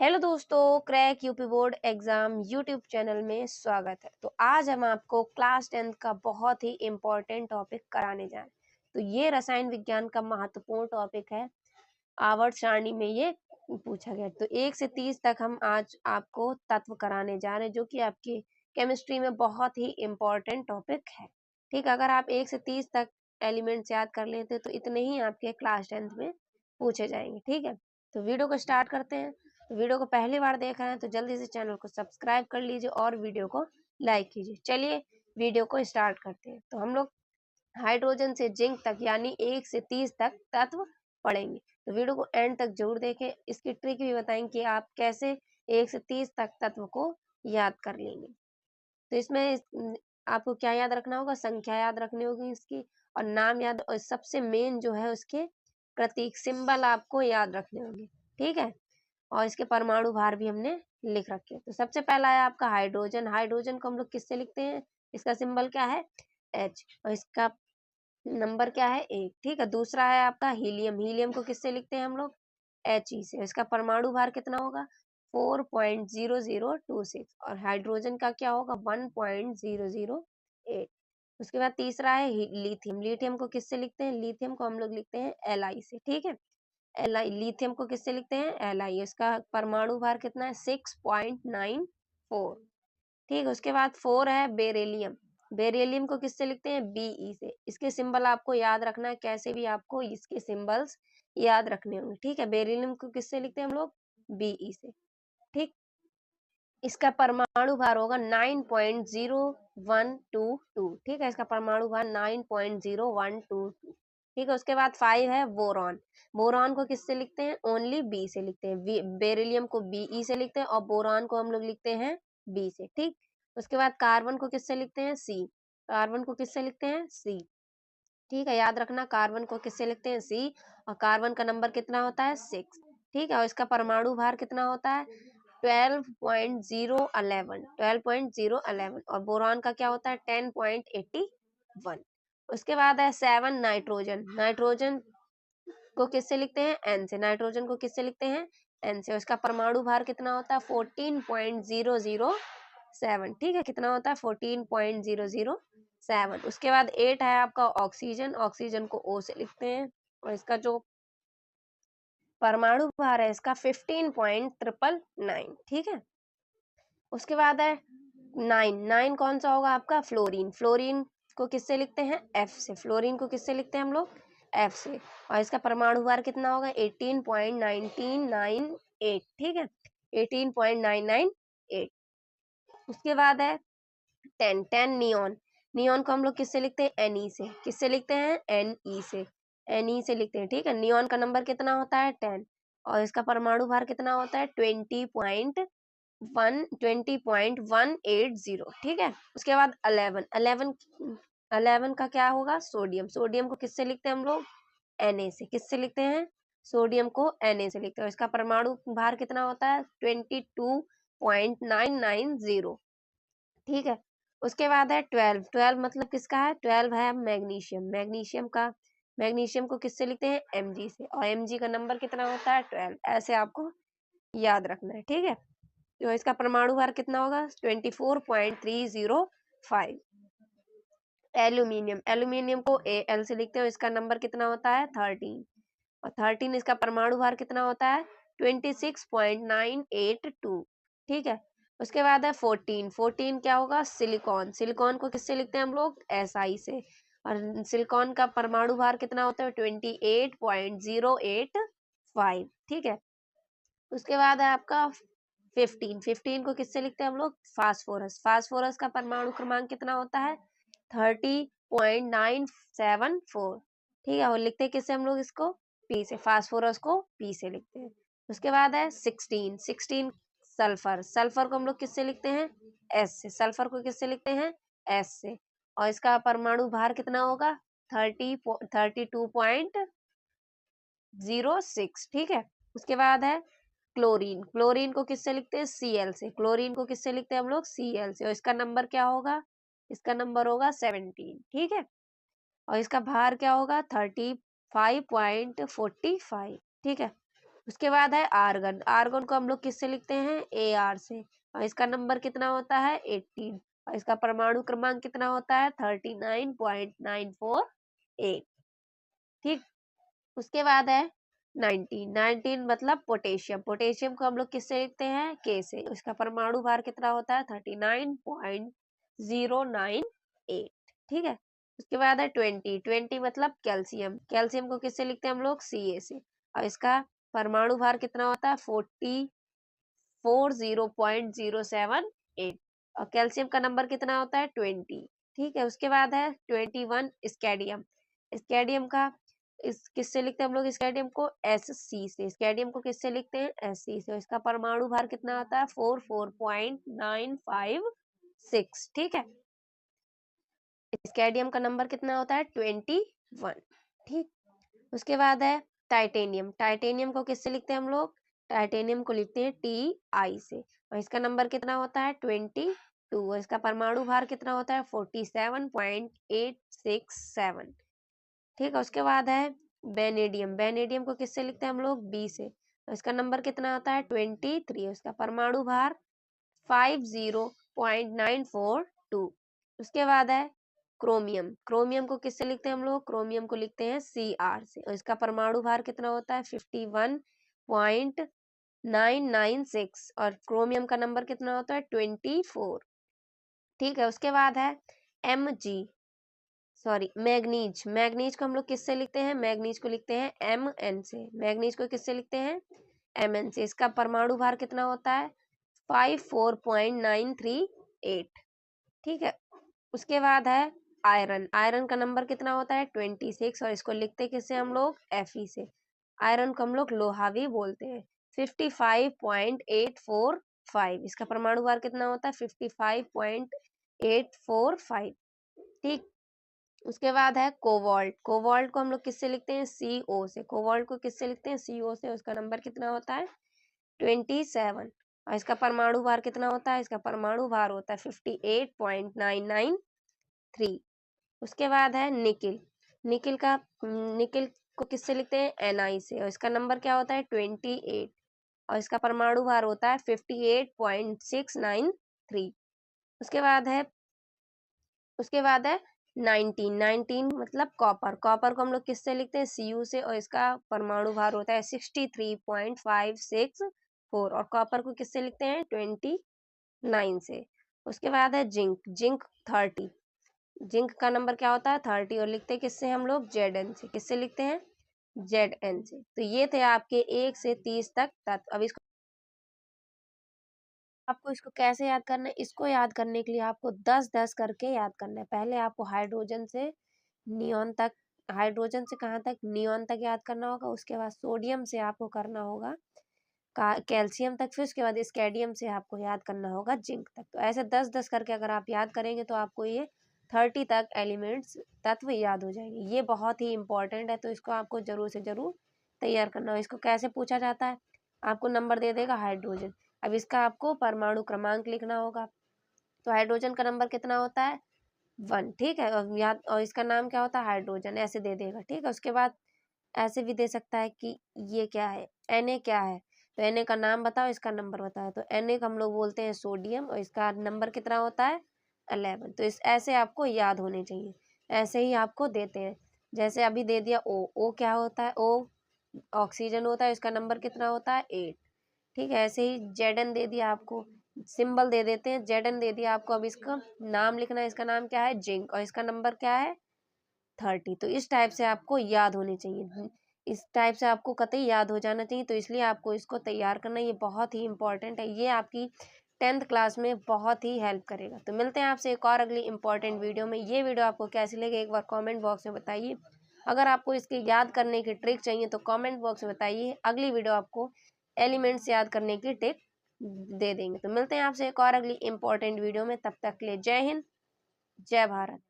Hello दोस्तों, crack UP board exam YouTube channel में स्वागत है। तो आज हम आपको क्लास 10th का बहुत ही इम्पोर्टेंट टॉपिक कराने जा रहे हैं। तो ये रसायन विज्ञान का महत्वपूर्ण टॉपिक है। आवर्त सारणी में ये पूछा गया। तो 1 से 30 तक हम आज आपको तत्व कराने जा रहे हैं, जो कि आपकी केमिस्ट्री में बहुत ही इम्पोर्टेंट टॉपिक है। ठीक, अगर आप 1 से 30 तक एलिमेंट्स याद कर लेते तो इतने ही आपके क्लास 10th में पूछे जाएंगे। ठीक है, तो वीडियो को स्टार्ट करते हैं। तो वीडियो को पहली बार देख रहे हैं तो जल्दी से चैनल को सब्सक्राइब कर लीजिए और वीडियो को लाइक कीजिए। चलिए वीडियो को स्टार्ट करते हैं। तो हम लोग हाइड्रोजन से जिंक तक यानी 1 से 30 तक तत्व पढ़ेंगे। तो वीडियो को एंड तक जरूर देखें। इसकी ट्रिक भी बताएंगे कि आप कैसे 1 से 30 तक तत्व को याद कर लेंगे। तो इसमें आपको क्या याद रखना होगा? संख्या याद रखनी होगी इसकी, और नाम याद, और सबसे मेन जो है उसके प्रतीक सिंबल आपको याद रखने होंगे। ठीक है, और इसके परमाणु भार भी हमने लिख रखे हैं। तो सबसे पहला है आपका हाइड्रोजन। हाइड्रोजन को हम लोग किससे लिखते हैं? इसका सिंबल क्या है? H, और इसका नंबर क्या है? 1। ठीक है, दूसरा है आपका हीलियम। हीलियम को किससे लिखते हैं हम लोग? He से। इसका परमाणु भार कितना होगा? 4.0026। और हाइड्रोजन का क्या होगा? 1.008। उसके बाद तीसरा है लिथियम। लिथियम को किससे लिखते हैं? लिथियम को हम लोग लिखते हैं Li से। ठीक है, Li, लिथियम को किससे लिखते हैं? Li। इसका परमाणु भार कितना है? 6.94। ठीक है, उसके बाद 4 है बेरिलियम। बेरिलियम को किससे लिखते हैं? Be से। इसके सिंबल आपको याद रखना है, कैसे भी आपको इसके सिंबल्स याद रखने होंगे। ठीक है, बेरिलियम को किससे लिखते हैं हम लोग? Be से। ठीक, इसका परमाणु भार होगा 9.0122। ठीक है, इसका परमाणु भार 9.0122। ठीक है, उसके बाद 5 है बोरॉन। बोरॉन को किससे लिखते हैं? ओनली बी से लिखते हैं। बेरिलियम को Be से लिखते हैं और बोरॉन को हम लोग लिखते हैं बी से। ठीक, उसके बाद कार्बन को किससे लिखते हैं? सी। कार्बन को किससे लिखते हैं? सी। ठीक है, याद रखना, कार्बन को किससे लिखते हैं? सी। और कार्बन का नंबर कितना होता है? 6। ठीक है, और इसका परमाणु भार कितना होता है? 12.011। और बोरॉन का क्या होता है? 10.81। उसके बाद है 7 नाइट्रोजन। नाइट्रोजन को किससे लिखते हैं? एन से। नाइट्रोजन को किससे लिखते हैं? एन से। उसका परमाणु भार कितना होता है? 14.007। ठीक है, कितना होता है? 14.007। उसके बाद 8 है आपका ऑक्सीजन। ऑक्सीजन को ओ से लिखते हैं और इसका जो परमाणु भार है इसका 15.999। ठीक है, उसके बाद है 9। कौन सा होगा आपका? फ्लोरीन। फ्लोरीन को किससे लिखते हैं? एफ से। फ्लोरीन को किससे लिखते हैं हम लोग? एफ से। और इसका परमाणु भार कितना होगा? 18.1998। ठीक है, 18.998। उसके बाद है 10 नियोन। नियोन को हम लोग किससे लिखते हैं? एनई से। किससे लिखते हैं? एनई से। एनई से लिखते हैं। ठीक है, नियोन का नंबर कितना होता है? 10। और इसका परमाणु भार कितना होता है? 20.180। ठीक है, उसके बाद 11। 11 का क्या होगा? सोडियम। सोडियम को किससे लिखते हैं हम लोग? Na से। किससे लिखते हैं? सोडियम को Na से लिखते हैं। इसका परमाणु भार कितना होता है? 22.990। ठीक है, उसके बाद है 12। 12 मतलब किसका है? 12 है मैग्नीशियम। मैग्नीशियम का, मैग्नीशियम को किससे लिखते हैं? Mg से। और Mg का नंबर कितना होता है? 12। ऐसे आपको याद रखना है। ठीक है, तो इसका परमाणु भार कितना होगा? 24.305। एल्यूमिनियम। एल्यूमिनियम को Al से लिखते हैं। इसका नंबर कितना होता है? 13। और 13 इसका परमाणु भार कितना होता है? 26.982। ठीक है, उसके बाद है 14। 14 क्या होगा? सिलिकॉन। सिलिकॉन को किससे लिखते हैं हम लोग? Si से। और सिलिकॉन का परमाणु भार कितना होता है? 28.085। ठीक है, उसके बाद है आपका 15। 15 को किससे लिखते हैं हम लोग? फास्फोरस। फास्फोरस का परमाणु क्रमांक कितना होता है? 30.974। ठीक है, और लिखते हैं किससे हम लोग इसको? पी से। फास्फोरस को पी से लिखते हैं। उसके बाद है 16। 16 सल्फर। सल्फर को हम लोग किससे लिखते हैं? एस से। सल्फर को किससे लिखते हैं? एस से। और इसका परमाणु भार कितना होगा? 32.06। ठीक है, उसके बाद है क्लोरीन। क्लोरीन को किससे लिखते हैं? Cl से। क्लोरीन को किससे लिखते हैं हम लोग? Cl से। और इसका नंबर क्या होगा? इसका नंबर होगा 17। ठीक है, और इसका भार क्या होगा? 35.45। ठीक है, उसके बाद है आर्गन। आर्गन को हम लोग किससे लिखते हैं, Ar से, और इसका नंबर कितना होता है 18, और इसका परमाणु क्रमांक कितना होता है 39.948। ठीक। उसके बाद है 19। 19 मतलब पोटेशियम। पोटेशियम को हम लोग किससे लिखते हैं, K से, इसका परमाणु भार कितना होता है 39.098। ठीक है। उसके बाद है 20। 20 मतलब कैल्शियम। कैल्शियम को किससे लिखते हैं हम लोग, Ca से, और इसका परमाणु भार कितना होता है 40.078, और कैल्शियम का नंबर कितना होता है 20। ठीक है। उसके बाद है 21 स्कैडियम। स्कैडियम का इस किससे लिखते हैं हम लोग, स्कैडियम को Sc से। स्कैडियम को किससे लिखते हैं, Sc से, इसका परमाणु भार कितना होता है 44.956। ठीक है। स्कैडियम का नंबर कितना होता है 21। ठीक। उसके बाद है टाइटेनियम। टाइटेनियम को किससे लिखते हैं हम लोग, टाइटेनियम को लिखते हैं Ti से, और इसका नंबर कितना होता है 22, और इसका परमाणु भार कितना होता है 47.867। ठीक है। उसके बाद है बेनेडियम। बेनेडियम को किससे लिखते हैं हम लोग, B से, और इसका नंबर कितना होता है 23, उसका परमाणु भार 50.942। उसके बाद है क्रोमियम। क्रोमियम को किससे लिखते हैं हम लोग, क्रोमियम को लिखते हैं Cr से, और इसका परमाणु भार कितना होता है 51.996, और क्रोमियम का नंबर कितना होता है 24। ठीक है। उसके बाद है मैग्नीज। मैग्नीज को हम लोग किससे लिखते हैं, मैग्नीज को लिखते हैं Mn से। मैग्नीज को किससे लिखते हैं, Mn से, इसका परमाणु भार कितना होता है 54.938। ठीक है। उसके बाद है आयरन। आयरन का नंबर कितना होता है 26, और इसको लिखते किससे हम लोग, Fe से। आयरन को हम लोग लोहा भी बोलते हैं 55.845, इसका परमाणु भार कितना होता है 55.845। ठीक। उसके बाद है कोबाल्ट। कोबाल्ट को हम लोग किससे लिखते हैं, Co से। कोबाल्ट को किससे लिखते हैं, Co से, उसका नंबर कितना होता है 27, और इसका परमाणु भार कितना होता है, इसका परमाणु भार होता है 58.993। उसके बाद है निकिल। निकिल को किससे लिखते हैं, Ni से, और इसका नंबर क्या होता है 28, और इसका परमाणु भार होता है 58.693। उसके बाद है 19। 19 मतलब कॉपर। कॉपर को हम लोग किससे लिखते हैं, Cu से, और इसका परमाणु भार होता है 63.564, और कॉपर को किससे लिखते हैं 29 से। उसके बाद है जिंक। जिंक 30। जिंक का नंबर क्या होता है 30, और लिखते हैं किससे हम लोग, Zn से। किससे लिखते हैं, Zn से। तो ये थे आपके 1 से 30 तक तत्व। अब आपको इसको कैसे याद करना है, इसको याद करने के लिए आपको 10-10 करके याद करना है। पहले आपको हाइड्रोजन से नियॉन तक, हाइड्रोजन से कहाँ तक, नियॉन तक याद करना होगा। उसके बाद सोडियम से आपको करना होगा कैल्शियम तक, फिर उसके बाद स्कैडियम से आपको याद करना होगा जिंक तक। तो ऐसे 10-10 करके अगर आप याद करेंगे तो आपको ये 30 तक एलिमेंट्स तत्व याद हो जाएंगे। ये बहुत ही इंपॉर्टेंट है, तो इसको आपको जरूर से जरूर तैयार करना हो। इसको कैसे पूछा जाता है, आपको नंबर दे देगा हाइड्रोजन, अब इसका आपको परमाणु क्रमांक लिखना होगा। तो हाइड्रोजन का नंबर कितना होता है 1। ठीक है। और याद, और इसका नाम क्या होता है हाइड्रोजन, ऐसे दे देगा। ठीक है। उसके बाद ऐसे भी दे सकता है कि ये क्या है, Na क्या है, तो Na का नाम बताओ, इसका नंबर बताओ। तो Na का हम लोग बोलते हैं सोडियम, और इसका नंबर कितना होता है 11। तो इस ऐसे आपको याद होने चाहिए, ऐसे ही आपको देते हैं। जैसे अभी दे दिया O क्या होता है, O ऑक्सीजन होता है, इसका नंबर कितना होता है 8। ठीक है। ऐसे ही Zn दे दिया आपको, सिंबल दे देते हैं, Zn दे दिया आपको। अब इसका नाम लिखना है, इसका नाम क्या है जिंक, और इसका नंबर क्या है 30। तो इस टाइप से आपको याद होने चाहिए, इस टाइप से आपको कतई याद हो जाना चाहिए। तो इसलिए आपको इसको तैयार करना, ये बहुत ही इंपॉर्टेंट है, ये आपकी 10th क्लास में बहुत ही हेल्प करेगा। तो मिलते हैं आपसे एक और अगली इंपॉर्टेंट वीडियो में। ये वीडियो आपको कैसी लगी एक बार कमेंट बॉक्स में बताइए। अगर आपको इसके याद करने की ट्रिक चाहिए तो कमेंट बॉक्स में बताइए, अगली वीडियो आपको एलिमेंट्स याद करने की ट्रिक दे देंगे। तो मिलते हैं आपसे एक और अगली इंपॉर्टेंट वीडियो में, तब तक के लिए जय हिंद, जय भारत।